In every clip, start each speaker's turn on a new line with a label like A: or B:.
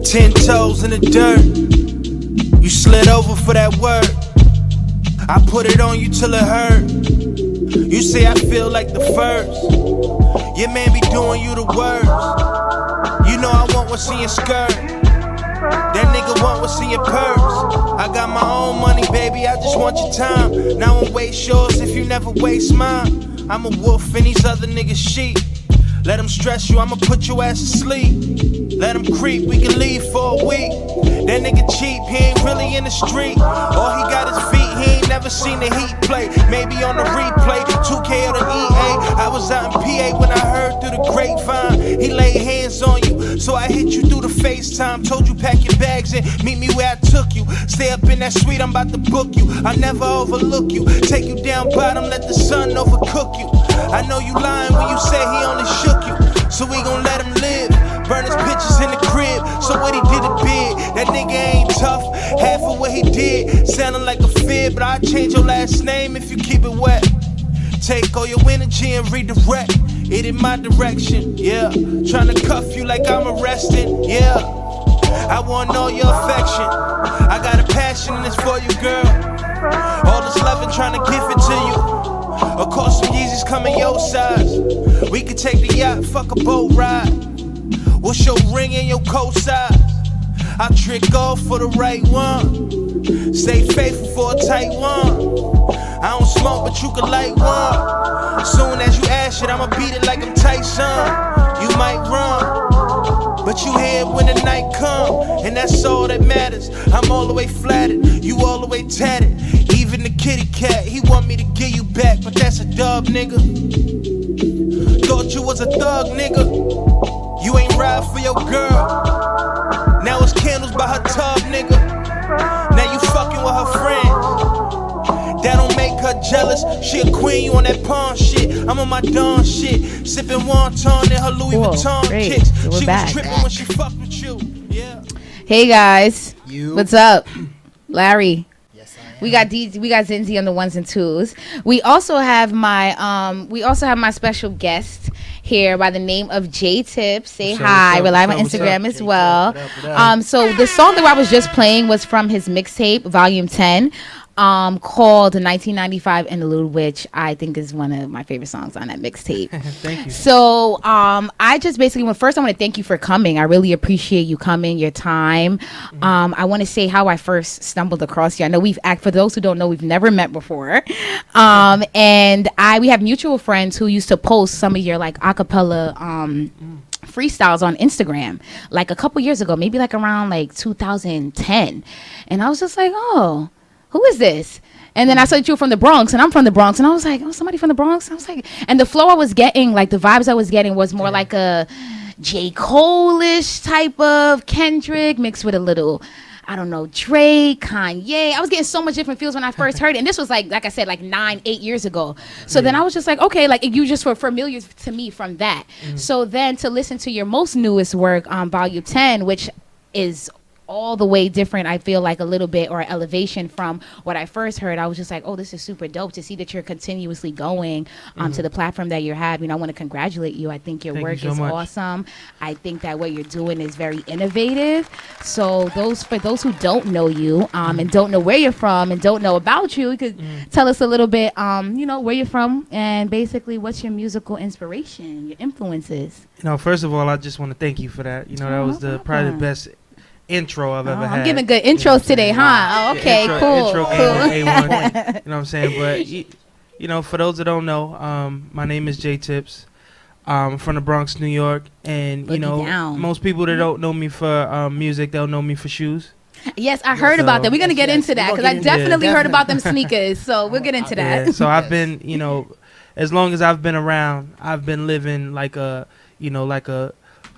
A: 10 toes in the dirt. You slid over for that word. I put it on you till it hurt. You say I feel like the first. Your man be doing you the worst. You know I want what's in your skirt. That nigga want what's in your purse. I got my own money, baby, I just want your time. Now I waste yours if you never waste mine. I'm a wolf in these other niggas' sheep. Let them stress you, I'ma put your ass to sleep. Let them creep, we can leave for a week. That nigga cheap, he ain't really in the street. All he got is feet, he ain't never seen the Heat play. Maybe on the replay, 2K or the EA. I was out in PA when I heard through the grapevine he laid hands on you, so I hit you through the FaceTime. Told you pack your bags and meet me where I took you. Stay up in that suite, I'm about to book you. I never overlook you, take you down bottom, let the sun overcook you. I know you lying when you say he only shook you, so we gon' let him live. Burn his pictures in the crib, so what he did it big. That nigga ain't tough, half of what he did sounding like a fib, but I'll change your last name if you keep it wet. Take all your energy and redirect it in my direction, yeah. Tryna cuff you like I'm arrested, yeah. I want all your affection, I got a passion and it's for you, girl. All this loving tryna give it to you. Of course some Yeezys come in your size. We could take the yacht, fuck a boat ride. What's your ring and your coat size? I trick off for the right one. Stay faithful for a tight one. I don't smoke, but you can light one. Soon as you ask it, I'ma beat it like I'm Tyson. You might run, but you here when the night come, and that's all that matters. I'm all the way flattered, you all the way tatted. Even the kitty cat, he want me to give you back, but that's a dub, nigga. Thought you was a thug, nigga. You ain't ride for your girl. Now it's candles by her tub, nigga. Now you fucking with her friends. That don't make her jealous. She a queen, you on that pawn shit. I'm on my Dawn shit. Sipping wonton in her Louis Vuitton kicks. She was tripping when she fucked with you. Yeah.
B: Hey guys. What's up? Larry. We got Zinzi on the ones and twos. We also have my special guest here by the name of JAETIPS. Say hi. We're live on Instagram as well. So the song that I was just playing was from his mixtape, Volume 10. Called 1995 and the Little Witch. I think is one of my favorite songs on that mixtape.
C: Thank you.
B: So I just basically first I want to thank you for coming. I really appreciate you coming, your time. I want to say how I first stumbled across you. I know for those who don't know, we've never met before. And we have mutual friends who used to post some of your like acapella freestyles on Instagram like a couple years ago, maybe like around like 2010. And I was just like, oh, who is this? And then I saw that you were from the Bronx, and I'm from the Bronx, and I was like, oh, somebody from the Bronx? I was like, and the flow I was getting, like the vibes I was getting was more like a J. Cole-ish type of Kendrick mixed with a little, I don't know, Drake, Kanye. I was getting so much different feels when I first heard it. And this was like I said, like 8 years ago. So then I was just like, okay, like you just were familiar to me from that. So then to listen to your most newest work, Volume 10, which is all the way different, I feel like a little bit, or elevation from what I first heard. I was just like, oh, this is super dope to see that you're continuously going to the platform that you have. I want to congratulate you. I think your work is awesome. I think that what you're doing is very innovative. So for those who don't know you and don't know where you're from and don't know about you, you could tell us a little bit, where you're from and basically what's your musical inspiration, your influences.
C: First of all, I just want to thank you for that. That was probably the best intro I've ever had.
B: I'm giving good intros today, huh? Oh, okay, cool.
C: Intro A1. You know what I'm saying? But for those that don't know, my name is JAETIPS. I'm from the Bronx, New York, and most people that don't know me for music, they'll know me for shoes.
B: Yes, I heard about that. We're gonna get into that because I definitely heard about them sneakers. So we'll get into that.
C: Yeah, so I've been, as long as I've been around, I've been living like a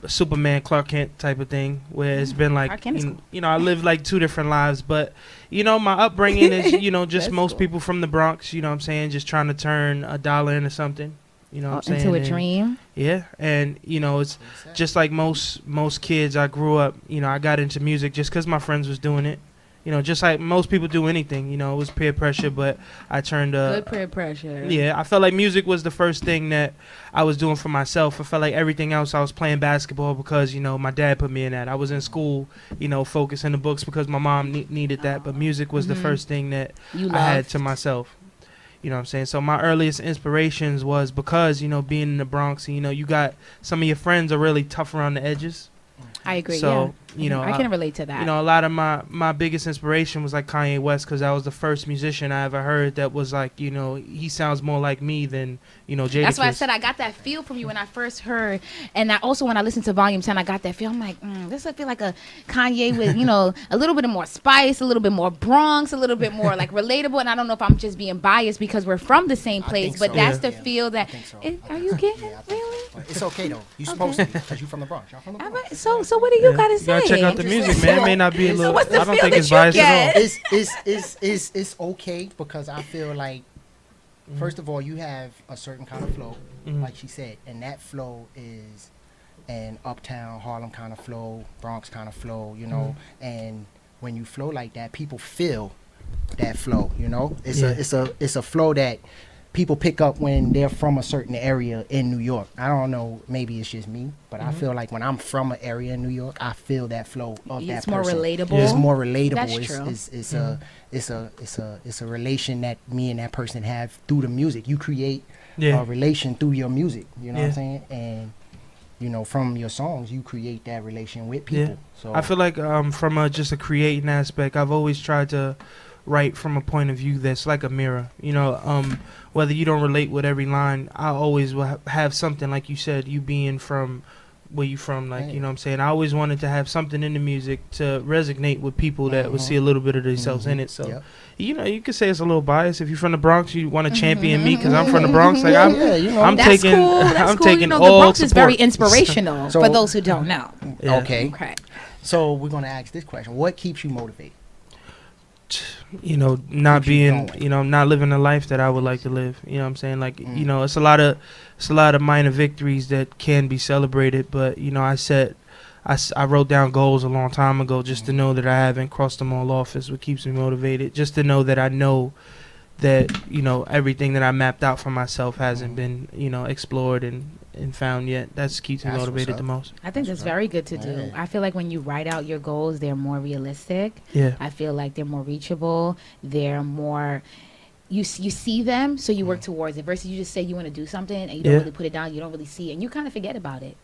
C: Superman Clark Kent type of thing, where it's been like I live like two different lives, but my upbringing is just most people from the Bronx, what I'm saying, just trying to turn a dollar into something, what I'm saying,
B: into a dream.
C: Yeah, and it's just like most kids. I grew up, I got into music just because my friends was doing it, you know, just like most people do anything, you know, it was peer pressure, but I turned
B: good peer pressure.
C: Yeah, I felt like music was the first thing that I was doing for myself. I felt like everything else I was playing basketball because, you know, my dad put me in that. I was in school, you know, focusing the books because my mom needed that, but music was the first thing that I had to myself. You know what I'm saying? So my earliest inspirations was because, you know, being in the Bronx, and, you know, you got some of your friends are really tough around the edges.
B: I agree.
C: So, you know,
B: I can relate to that.
C: You know, a lot of my biggest inspiration was like Kanye West, because that was the first musician I ever heard that was like, you know, he sounds more like me than, you know, JAETIPS.
B: That's why I said I got that feel from you when I first heard, and I also when I listened to Volume 10, I got that feel. I'm like, this I feel like a Kanye with, you know, a little bit of more spice, a little bit more Bronx, a little bit more like relatable. And I don't know if I'm just being biased because we're from the same place, but that's the feel that. Are you kidding? Really?
D: It's okay though. You're supposed to be because you're from the Bronx. Y'all from the Bronx.
B: So what do you gotta say?
C: You gotta check out the music, man. It may not be a little.
B: what's the
C: I don't
B: feel
C: think
B: that
C: it's
B: you
C: biased
B: get?
C: at all.
D: It's okay because I feel like first of all you have a certain kind of flow, like she said, and that flow is an uptown Harlem kind of flow, Bronx kind of flow, you know. And when you flow like that, people feel that flow, you know. It's a flow that people pick up when they're from a certain area in New York. I don't know, maybe it's just me, but I feel like when I'm from an area in New York, I feel that flow of that person.
B: It's more relatable.
D: It's more relatable.
B: That's true.
D: It's a relation that me and that person have through the music. You create a relation through your music, you know what I'm saying? And you know, from your songs, you create that relation with people.
C: Yeah.
D: So
C: I feel like from just a creating aspect, I've always tried to write from a point of view that's like a mirror. You know, whether you don't relate with every line, I always will have something, like you said, you being from where you from, like, you know what I'm saying? I always wanted to have something in the music to resonate with people that would see a little bit of themselves in it. So, you know, you could say it's a little biased. If you're from the Bronx, you want to champion me because I'm from the Bronx. Like, I'm taking, I'm taking
B: you know,
C: all
B: the Bronx is
C: support.
B: very inspirational for those who don't know.
D: Okay. So we're going to ask this question. What keeps you motivated?
C: You know, not being, you know, not living the life that I would like to live. You know what I'm saying? Like, you know, it's a lot of minor victories that can be celebrated, but, you know, I wrote down goals a long time ago just to know that I haven't crossed them all off is what keeps me motivated. Just to know that I know that, you know, everything that I mapped out for myself hasn't been, you know, explored and found yet. That's keeps me motivated the most.
B: I think that's very good to do. I feel like when you write out your goals, they're more realistic.
C: Yeah.
B: I feel like they're more reachable. They're more, you see them, so you work towards it, versus you just say you want to do something and you don't really put it down, you don't really see it, and you kind of forget about it.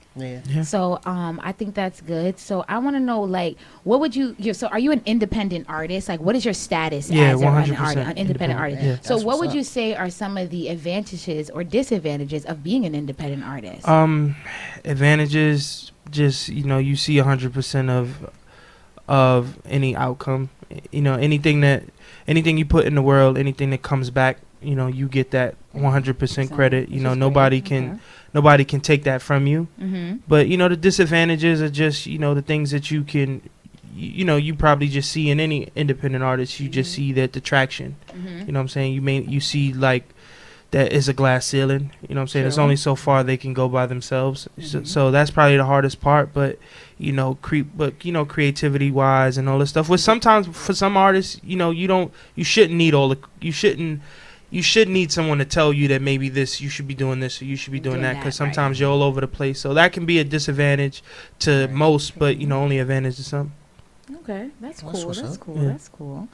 B: So I think that's good. So I want to know, like, what would so are you an independent artist? Like, what is your status as an independent artist?
C: Yeah.
B: So what would you say are some of the advantages or disadvantages of being an independent artist?
C: Advantages, just, you know, you see 100% of any outcome. You know, anything you put in the world, anything that comes back, you know, you get that 100% credit. You know, nobody can take that from you. But, you know, the disadvantages are just, you know, the things that you can, you know, you probably just see in any independent artist. You just see that detraction. You know what I'm saying? You see, like, that is a glass ceiling. You know what I'm saying? It's only so far they can go by themselves. So that's probably the hardest part. But, you know, creativity wise and all this stuff. Which sometimes for some artists, you know, you shouldn't need someone to tell you that maybe you should be doing this or you should be doing that, because sometimes you're all over the place. So that can be a disadvantage to most, but, you know, only advantage to some.
B: Okay, that's cool. That's cool.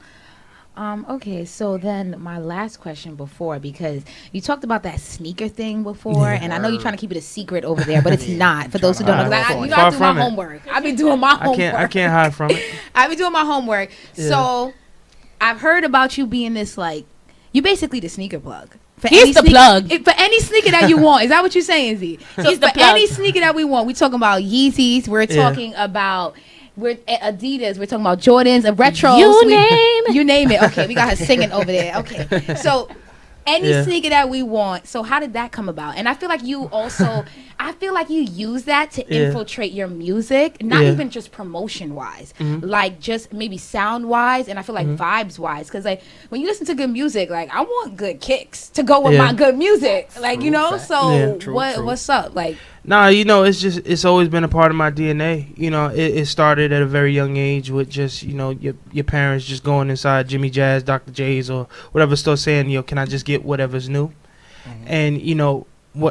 B: Okay, so then my last question before, because you talked about that sneaker thing before, and I know you're trying to keep it a secret over there, but it's not. For those who don't know, you know, I do my homework. I've been doing my homework.
C: I can't hide from it.
B: I've been doing my homework. So I've heard about you being this, like, you basically the sneaker plug.
E: He's the plug.
B: For any sneaker that you want. Is that what you're saying, Z? So
E: He's the
B: for
E: plug.
B: any sneaker that we want, we're talking about Yeezys. We're talking about Adidas. We're talking about Jordans, retros. You name it. Okay, we got her singing over there. Okay, so any sneaker that we want. So how did that come about? And I feel like you also, use that to infiltrate your music, not even just promotion wise, like just maybe sound wise, and I feel like vibes wise, because like when you listen to good music, like I want good kicks to go with my good music, like, you know. So what's up, like?
C: Nah, it's always been a part of my DNA. It started at a very young age with just, your parents just going inside Jimmy Jazz, Dr. J's, or whatever store saying, can I just get whatever's new? Mm-hmm. And,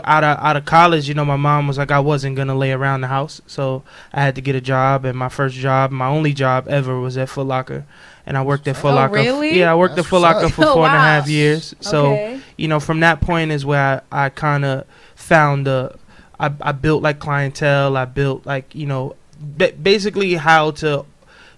C: out of college, my mom was like, I wasn't going to lay around the house. So I had to get a job. And my first job, my only job ever, was at Foot Locker. And I worked at Foot Locker.
B: Really?
C: Yeah, I worked at Foot Locker for 4.5 years. So,
B: Okay.
C: From that point is where I kind of found I built like clientele. I built like, basically how to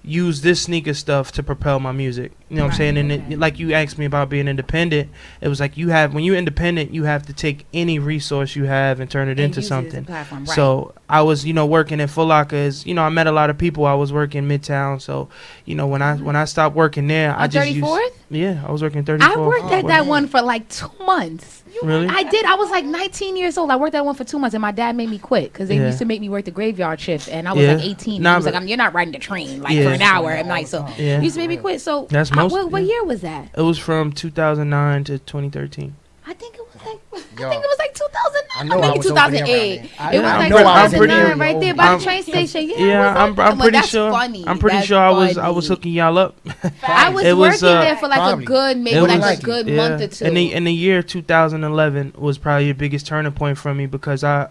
C: use this sneaker stuff to propel my music. You know what I'm saying? And like you asked me about being independent, it was like when you're independent, you have to take any resource you have and turn it into something.
B: Platform, right.
C: So I was, working at Foot Locker. I met a lot of people. I was working Midtown. So, when I stopped working there, I just
B: 34th?
C: I was working 34th.
B: I worked at that one for like 2 months.
C: Really?
B: I did. I was like 19 years old. I worked that one for 2 months, and my dad made me quit because they used to make me work the graveyard shift, and I was like 18. He was like, "You're not riding the train like for an hour at night." So he used to make me quit. So
C: that's
B: what year was that?
C: It was from 2009 to 2013.
B: I think it was like 2009.
D: I know
B: Maybe 2008. It was like
D: I'm
B: 2009 right there by the train station.
C: I'm pretty
B: that's
C: sure.
B: Funny.
C: I'm pretty
B: That's
C: sure
B: funny.
C: I was hooking y'all up.
B: I was working there for like a good, maybe like a good month or two.
C: In the year 2011 was probably the biggest turning point for me because I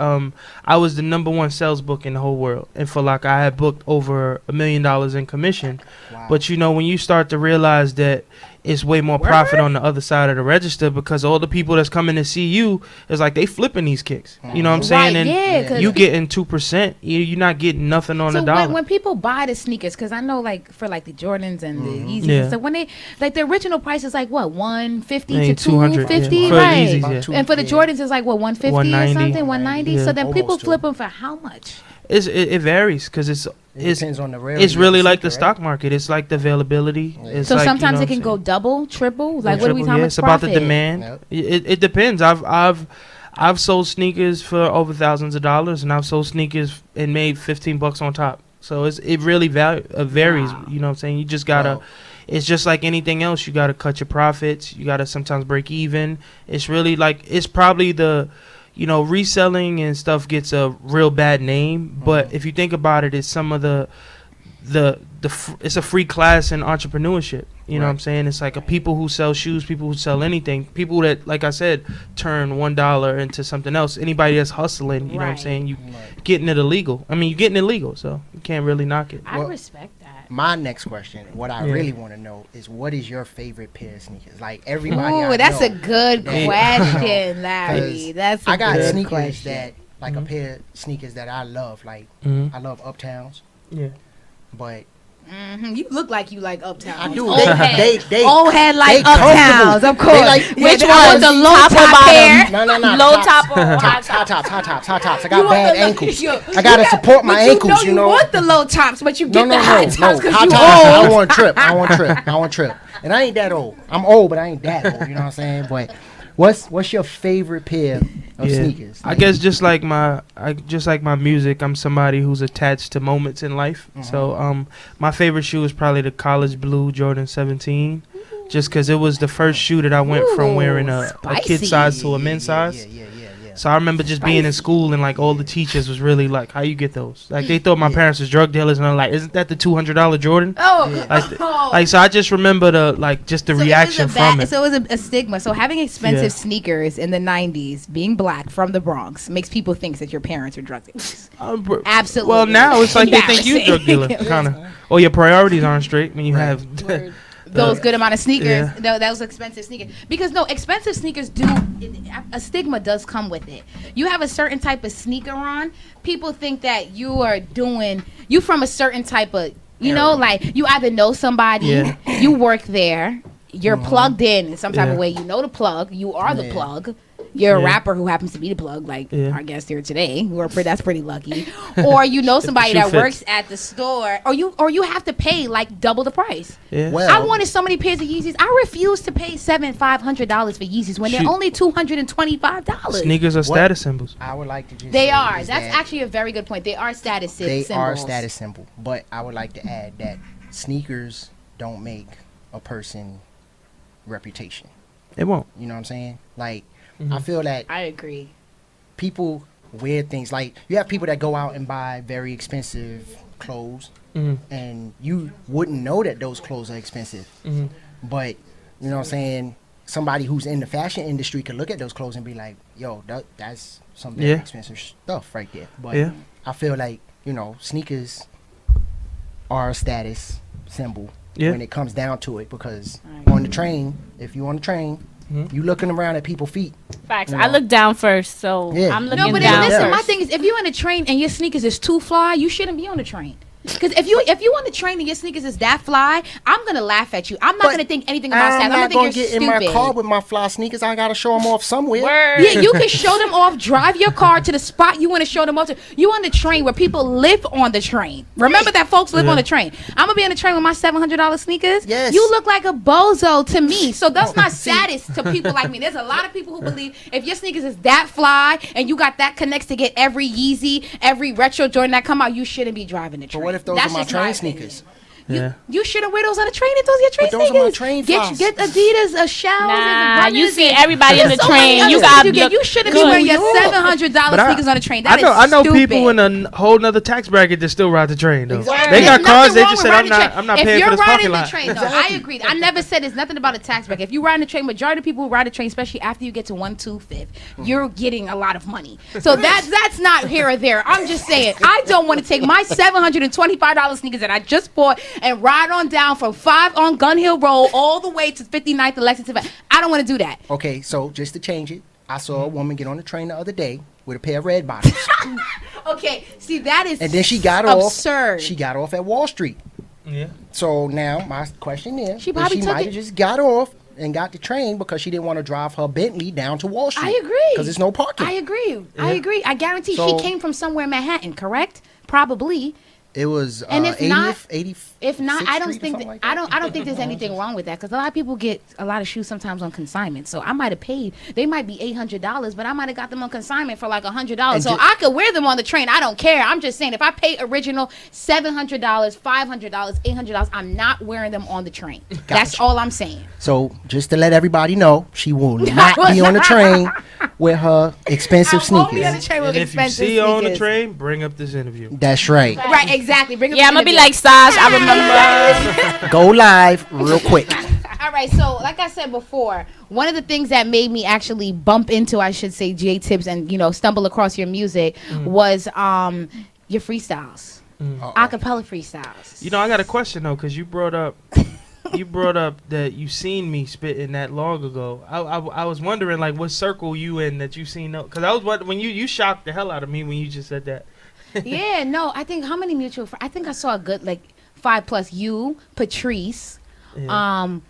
C: was the #1 sales book in the whole world. And for like I had booked over $1 million in commission. Wow. But when you start to realize that it's way more profit on the other side of the register because all the people that's coming to see you is like they flipping these kicks. You know what I'm saying? And you getting 2%. You're not getting nothing on the dollar.
B: When people buy the sneakers, because I know like for like the Jordans and the Yeezys and stuff, when they like the original price is like what 150 to 250, right? And for the Jordans it's like what 150 or something, 190. So then people flip them for how much?
C: It varies because it
D: depends on the rarity.
C: It's really like the stock market. It's like the availability.
D: Yeah.
B: So like, sometimes it can go double, triple. Like what are we talking about?
C: It's about the demand. Yep. It depends. I've sold sneakers for over thousands of dollars, and I've sold sneakers and made $15 on top. So it really varies. Wow. You know what I'm saying? You just gotta. It's just like anything else. You gotta cut your profits. You gotta sometimes break even. It's really like it's probably the. Reselling and stuff gets a real bad name, but if you think about it, it's some of it's a free class in entrepreneurship. You know what I'm saying? It's like people who sell shoes, people who sell anything, people that, like I said, turn $1 into something else. Anybody that's hustling, you know what I'm saying? You getting it illegal. I mean, you're getting illegal, so you can't really knock it.
B: I respect that.
D: My next question, what I really want to know is, what is your favorite pair of sneakers? Like everybody.
B: Ooh, that's a good question, Larry. That's a
D: I got
B: good
D: sneakers
B: question.
D: that like a pair of sneakers that I love. Like I love Uptowns.
C: Yeah.
D: But
B: you look like you like Uptown.
D: I do.
B: They old head like Uptowns, of course.
D: Like,
B: which one? The low top pair?
D: No.
B: Low top or
D: high tops. I got bad ankles. I gotta support my ankles. You
B: want the low tops, but you get the high tops because you old.
D: I want trip. And I ain't that old. I'm old, but I ain't that old. You know what I'm saying? But what's your favorite pair of sneakers?
C: I guess just like my music, I'm somebody who's attached to moments in life. So my favorite shoe is probably the college blue Jordan 17, just because it was the first shoe that I went from wearing a kid size to a men's size. So I remember just being in school and like all the teachers was really like, "How you get those?" Like they thought my parents was drug dealers, and I'm like, "Isn't that the $200 Jordan?" Like so I just remember the reaction from it.
B: So it was a stigma. So having expensive sneakers in the 90s, being black from the Bronx, makes people think that your parents are drug dealers. Absolutely.
C: Well, now it's like they think you drug dealer, kind of. Or your priorities aren't straight when you have.
B: Those good amount of sneakers, those expensive sneakers. Because expensive sneakers a stigma does come with it. You have a certain type of sneaker on, people think that you from a certain type of, like you either know somebody, you work there, you're plugged in some type of way, you know the plug, you are the plug. You're a rapper who happens to be the plug, like our guest here today. That's pretty lucky. Or you know somebody that works at the store, or you have to pay like double the price.
C: Yeah.
D: Well,
B: I wanted so many pairs of Yeezys. I refuse to pay $500 for Yeezys when they're only $225.
C: Sneakers are status symbols.
D: I would like to just
B: they are. That's actually a very good point. They are status symbols.
D: They are status symbol. But I would like to add that sneakers don't make a person reputation.
C: It won't.
D: You know what I'm saying? Like. I feel that
B: I agree.
D: People weird things. Like, you have people that go out and buy very expensive clothes, and you wouldn't know that those clothes are expensive. But, you know what I'm saying, somebody who's in the fashion industry could look at those clothes and be like, yo, that's some very expensive stuff right there. But I feel like, you know, sneakers are a status symbol when it comes down to it, because on the train, if you on the train, you looking around at people's feet.
E: Facts. You know? I look down first, so I'm looking down.
B: No, but listen, my thing is, if you're on the train and your sneakers is too fly, you shouldn't be on the train. Because if you on the train and your sneakers is that fly, I'm gonna laugh at you. I'm not gonna think anything about that. I'm
D: not gonna get in my car with my fly sneakers. I gotta show them off somewhere.
B: Word. Yeah, you can show them off. Drive your car to the spot you want to show them off to. You on the train where people live on the train. Remember that folks live on the train. I'm gonna be on the train with my $700 sneakers.
D: Yes.
B: You look like a bozo to me. So that's not status to people like me. There's a lot of people who believe if your sneakers is that fly and you got that connects to get every Yeezy, every retro Jordan that come out, you shouldn't be driving the train.
D: But what if those are my train sneakers?
B: You shouldn't wear those on the train if those are your train
D: sneakers.
B: Those
D: are my train
B: get Adidas, Shells.
E: Nah, you see everybody in the train. You got
B: you shouldn't be wearing your $700 sneakers on the train. That
C: I know people in a whole nother tax bracket that still ride the train though.
D: Exactly.
C: They got cars. They just said I'm not paying for this parking lot.
B: If you're riding the train, though, I agree. I never said there's nothing about a tax bracket. If you ride the train, majority of people who ride the train, especially after you get to 125th, you're getting a lot of money. So that's not here or there. I'm just saying I don't want to take my $725 sneakers that I just bought and ride on down from 5 on Gun Hill Road all the way to 59th and Lexington. I don't want to do that.
D: Okay, so just to change it, I saw a woman get on the train the other day with a pair of red bottoms.
B: Okay, see, that is
D: and then she got
B: absurd.
D: Off. She got off at Wall Street.
C: Yeah.
D: So now my question is,
B: she
D: might have just got off and got the train because she didn't want to drive her Bentley down to Wall Street.
B: I agree.
D: Because there's no parking.
B: I agree. Yeah. I agree. I guarantee she came from somewhere in Manhattan, correct? Probably.
D: It was
B: and if
D: 80th,
B: if not, I don't think
D: like
B: I don't think there's anything wrong with that, because a lot of people get a lot of shoes sometimes on consignment. So I might have paid. They might be $800, but I might have got them on consignment for like $100. So I could wear them on the train. I don't care. I'm just saying, if I pay original $700, $500, $800, I'm not wearing them on the train. Gotcha. That's all I'm saying.
D: So just to let everybody know, she will not be on the train with her expensive sneakers.
B: Be on the train with
C: and if you see her on the train, bring up this interview.
D: That's right.
B: Right, exactly. Bring up
E: I'm gonna be like Saj. I remember.
D: Go live real quick.
B: All right, so like I said before, one of the things that made me actually bump into, I should say, JAETIPS and stumble across your music was your freestyles, acapella freestyles.
C: I got a question though, because you brought up that you seen me spitting that long ago. I was wondering like what circle you in that you seen, because I was when you shocked the hell out of me when you just said that.
B: Yeah, no, I think how many mutual friends? I think I saw a good like 5+. You, Patrice, one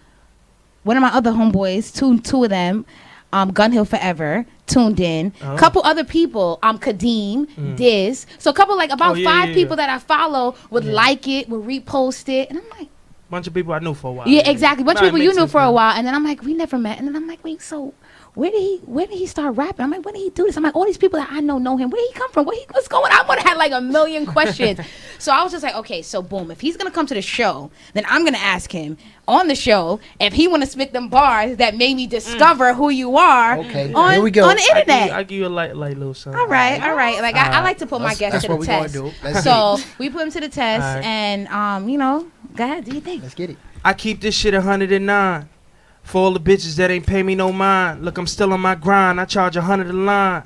B: of my other homeboys, two of them, Gun Hill Forever tuned in. Couple other people, Kadeem, Diz. So a couple like about 5 people that I follow would like it, would repost it, and I'm like,
C: bunch of people I knew for a while.
B: Yeah, exactly. Bunch of people you knew for a while, and then I'm like, we never met, and then I'm like, wait, so when did he start rapping? I'm like, when did he do this? I'm like, all these people that I know him. Where did he come from? What's going on? I would have had like a million questions. So I was just like, okay, so boom, if he's gonna come to the show, then I'm gonna ask him on the show if he want to spit them bars that made me discover who you are.
D: Okay,
B: on,
D: here we go.
B: On the internet.
C: I give you a light little something.
B: All right. Like I like to put my guests to the test. So we put him to the test, and go ahead, do you think?
D: Let's get it.
C: I keep this shit 109. For all the bitches that ain't pay me no mind. Look, I'm still on my grind. I charge 100 a line.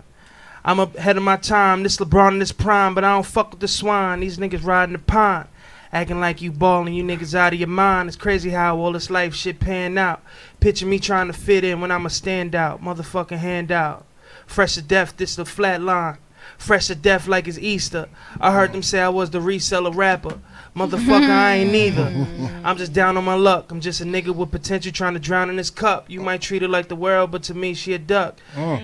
C: I'm ahead of my time. This LeBron in this prime, but I don't fuck with the swine. These niggas riding the pine. Acting like you ballin', you niggas out of your mind. It's crazy how all this life shit pan out. Picture me trying to fit in when I'm a standout. Motherfucking handout. Fresh to death, this the flat line. Fresh to death like it's Easter. I heard them say I was the reseller rapper. Motherfucker, I ain't neither. I'm just down on my luck. I'm just a nigga with potential trying to drown in this cup. You might treat her like the world, but to me, she a duck.
B: All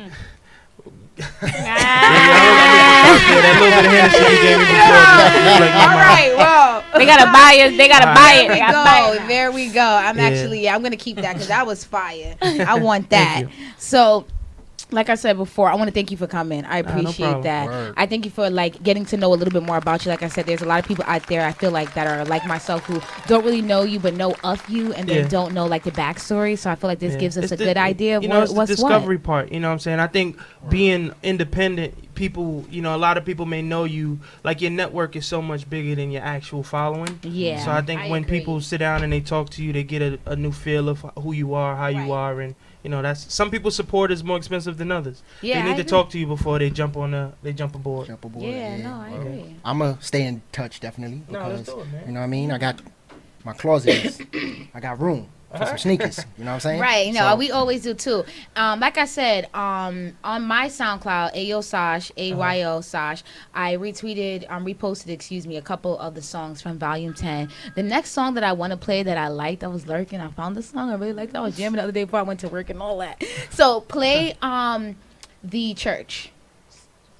B: right, well,
E: they gotta buy it. They gotta buy it.
B: There we go. I'm gonna keep that because that was fire. I want that. So, like I said before, I want to thank you for coming. I appreciate that. Word. I thank you for like getting to know a little bit more about you. Like I said, there's a lot of people out there I feel like that are like myself who don't really know you but know of you and they don't know like the backstory. So I feel like this gives us a good idea of
C: it's
B: what's
C: the discovery part. You know what I'm saying? I think being independent, people, you know, a lot of people may know you, like your network is so much bigger than your actual following.
B: Yeah.
C: So I think when people sit down and they talk to you, they get a new feel of who you are, how you are, and you know, that's some people's support is more expensive than others.
B: Yeah,
C: they need to talk to you before they jump aboard.
B: Yeah, no, I agree.
D: I'ma stay in touch definitely because
C: let's do it, man.
D: you know what I mean. I got my closet. I got room for some sneakers. You know what I'm saying?
B: Right. You know, we always do too. Like I said, on my SoundCloud, Ayo Sash, AYO Sash, I reposted, a couple of the songs from Volume 10. The next song that I want to play that I liked, I was lurking. I found this song I really liked. I was jamming the other day before I went to work and all that. So play the Church.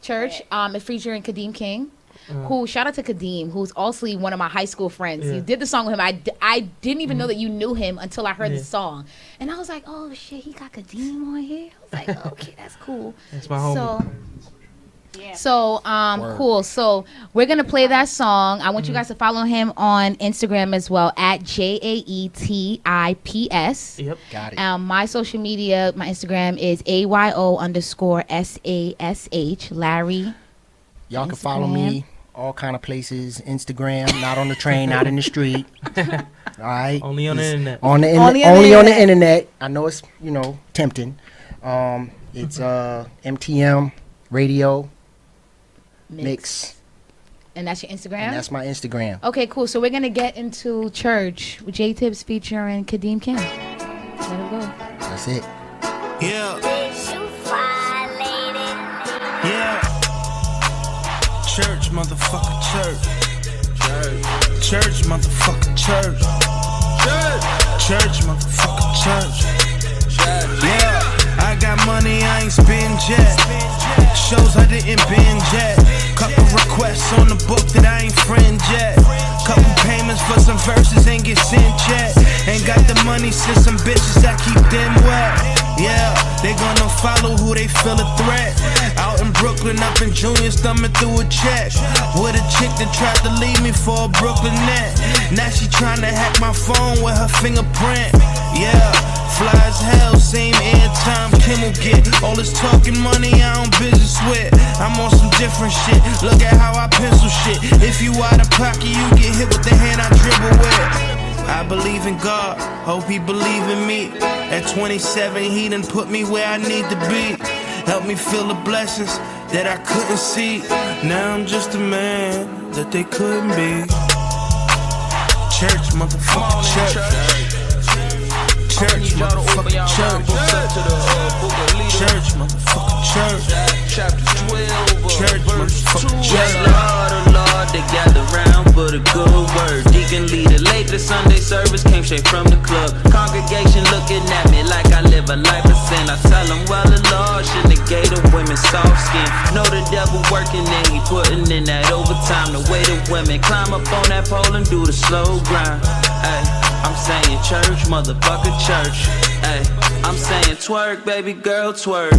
B: It's featuring Kadeem King. Who, shout out to Kadeem, who's also one of my high school friends. You did the song with him. I didn't even know that you knew him until I heard the song. And I was like, oh shit, he got Kadeem on here? I was like, okay, that's cool.
C: That's my homie.
B: Cool. So we're going to play that song. I want you guys to follow him on Instagram as well, at JAETIPS.
D: Yep, got it.
B: My social media, my Instagram is AYO_SASH, Larry.
D: Y'all can follow me all kind of places. Instagram, not on the train, not in the street. All right.
C: Only on the internet.
D: Only on the internet. I know it's, you know, tempting. It's MTM Radio Mix.
B: And that's your Instagram?
D: And that's my Instagram.
B: Okay, cool. So we're going to get into Church with JAETIPS featuring Kadeem King. Let it go.
D: That's it.
A: Yeah. Yeah. Church, motherfucker, church. Church, motherfucker, church. Church, motherfucker, church. Yeah, I got money, I ain't spend yet. Shows I didn't binge yet. Couple requests on the book that I ain't friend yet. Couple payments for some verses ain't get sent yet. Ain't got the money, since some bitches I keep them wet. Yeah, they gonna follow who they feel a threat. Out in Brooklyn, up in Junior, thumbing through a check. With a chick that tried to leave me for a Brooklynette. Now she trying to hack my phone with her fingerprint. Yeah, fly as hell, same airtime Kimmel get. All this talking money I don't business with. I'm on some different shit, look at how I pencil shit. If you out of pocket, you get hit with the hand I dribble with. I believe in God, hope he believe in me. At 27, he done put me where I need to be. Help me feel the blessings that I couldn't see. Now I'm just a man that they couldn't be. Church, motherfucker, church. Church, motherfucker, church. Church, motherfucker, church.
F: Chapter 12,
A: Church, motherfucker,
F: yes,
A: church.
F: Lord, oh Lord, they gather round for the good word. Deacon leader, late the Sunday service came straight from the club. Congregation looking at me like I live a life of sin. I tell them, well, the Lord should negate a women's soft skin. Know the devil working and he putting in that overtime. The way the women climb up on that pole and do the slow grind. Ay, I'm saying church, motherfucker, church. Ay, I'm saying twerk, baby girl, twerk.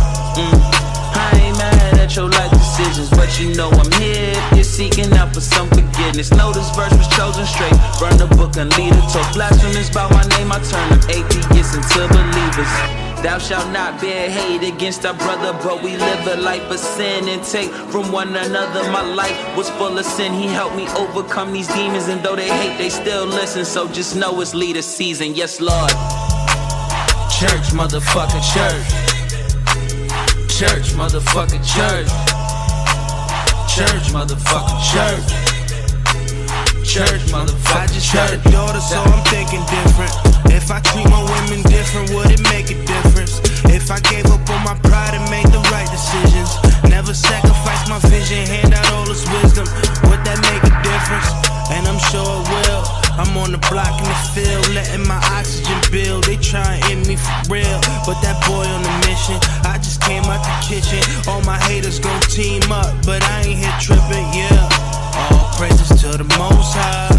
F: I ain't mad at your life decisions, but you know I'm here if you're seeking out for some forgiveness. Know this verse was chosen straight, run the book and lead it. Talk blasphemous about my name, I turn them atheists into believers. Thou shalt not bear hate against our brother, but we live a life of sin and take from one another. My life was full of sin, he helped me overcome these demons, and though they hate, they still listen, so just know it's leader season, yes Lord.
A: Church, motherfucker, church. Church, motherfucker, church. Church, motherfucker, church. Church, motherfucker, I just had a daughter, so I'm thinking different. If I treat my women different, would it make a difference? If I gave up on my pride and made the right decisions, never sacrifice my vision, hand out all this wisdom, would that make a difference? And I'm sure it will. I'm on the block in the field, letting my oxygen build. They try and end me for real, but that boy on the mission. I just came out the kitchen. All my haters gon' team up, but I ain't here tripping, yeah. All praises to the Most High.